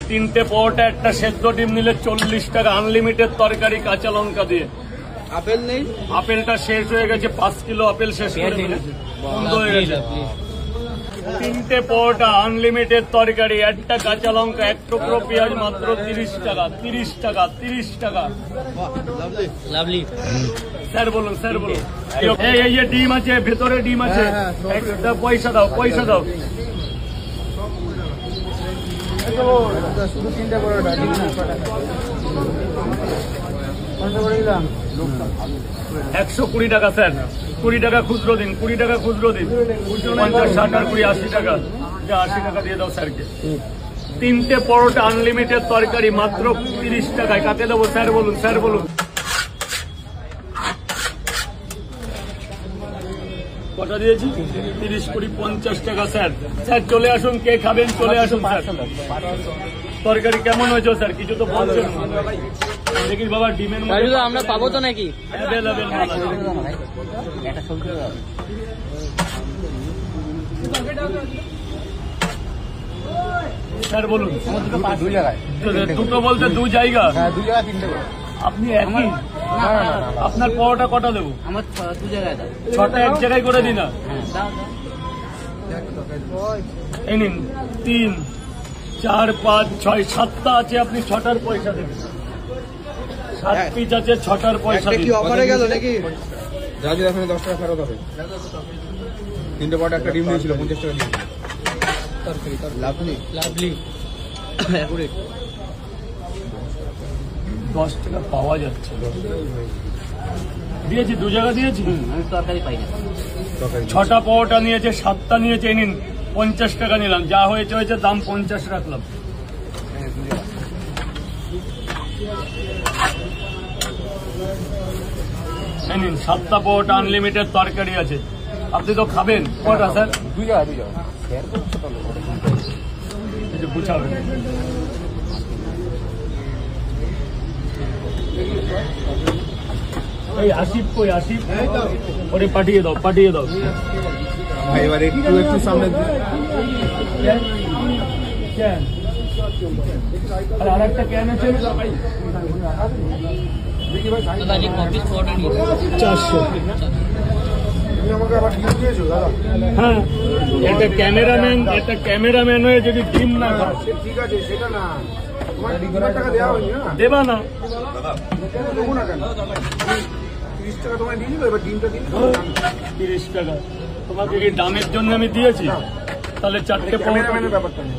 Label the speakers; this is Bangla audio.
Speaker 1: তিনটে পরোটা একটা সেদ্ধ ডিম নিলে 40 টাকা, আনলিমিটেড তরকারি কাঁচা লঙ্কা দিয়ে।
Speaker 2: আপেল নেই?
Speaker 1: আপেলটা শেষ হয়ে গেছে, 5 কিলো আপেল শেষ করে দিয়েছে, বন্ধ হয়ে গেছে। তিনটে পরোটা, আনলিমিটেড তরকারি, একটা কাঁচা লঙ্কা, এক টুকরো পেঁয়াজ, মাত্র 30 টাকা। 30 টাকা, 30 টাকা।
Speaker 2: লাভলি।
Speaker 1: স্যার বলুন, স্যার বলুন। এই যে ডিম আছে, ভেতরে ডিম আছে, পয়সা দাও, পয়সা দাও।
Speaker 2: শুধু 3টা পরোটা,
Speaker 1: 120 টাকা স্যার। 20 টাকা খুচরো দিন, 20 টাকা খুচরো দিন। 50, 60 আর 20, 80 টাকা। 80 টাকা দিয়ে দাও স্যারকে। তিনটে পরোটা, আনলিমিটেড তরকারি, মাত্র 30 টাকায়। কাকে দেবো স্যার বলুন, স্যার বলুন। কটা দিয়েছি? 30, 20, 50 টাকা স্যার। স্যার চলে আসুন, কে খাবেন চলে আসুন স্যার। তরকারি কেমন হয়েছে স্যার? কিছু তো বলছেন দেখিস বাবা, ডিমের মধ্যে
Speaker 2: আমরা পাবো তো নাকি?
Speaker 1: অ্যাভেলেবেল মাল আছে। স্যার বলুন। দুটো বলতে 2 জায়গা?
Speaker 2: হ্যাঁ, 2 জায়গা 3টে।
Speaker 1: আপনি একই? আপনার পরোটা কটা দেবো?
Speaker 2: আমার 2 জায়গায় দাও।
Speaker 1: 6টা এক জায়গায় করে দিন না। এই নিন, 3, 4, 5, 6, 7টা আছে, আপনি 6টার পয়সা দেবেন। 7 পিস আছে, 6টার পয়সা দিন।
Speaker 2: অফারে গেল নাকি?
Speaker 3: রাজু এখানে 10 টাকা ফেরত হবে। 3টে পরোটা, একটা ডিম দিয়েছিল, 50 টাকা দিয়ে।
Speaker 2: লাভলি। লাভলি।
Speaker 1: 10 টাকা পাওয়া যাচ্ছে। দিয়েছি, 2 জায়গা দিয়েছি।
Speaker 2: আমি তরকারি পাই না।
Speaker 1: 6টা পরোটা নিয়েছে, 7টা নিয়েছে। নিন, 50 টাকা নিলাম। যা হয়েছে হয়েছে, দাম 50 রাখলাম। নিন, 7টা পরোটা, আনলিমিটেড তরকারি আছে। আপনি তো খাবেন কটা স্যার?
Speaker 3: 2 জায়গা, 2 জায়গা।
Speaker 1: বুঝাবেন। এই আসিফ কই? আসিফ ওরে পাঠিয়ে দাও, পাঠিয়ে দাও।
Speaker 3: ভাই এবার একটু সামনে
Speaker 1: ক্যান আর আরেকটা ক্যান আছে 400। হ্যাঁ, একটা ক্যামেরাম্যান হয়ে যদি ডিম না খায়,
Speaker 3: ঠিক আছে, সেটা না, তোমার 2 টাকা দেওয়া হয়নি না?
Speaker 1: দেবা না?
Speaker 3: দেবো না কেন? 30 টাকা তোমায় দিয়ে দিল, এবার ডিমটা দিন।
Speaker 1: 30 টাকা তোমাকে কি দামের জন্য আমি দিয়েছি? তাহলে 4টে পরোটা।
Speaker 3: ব্যাপারটা নেই।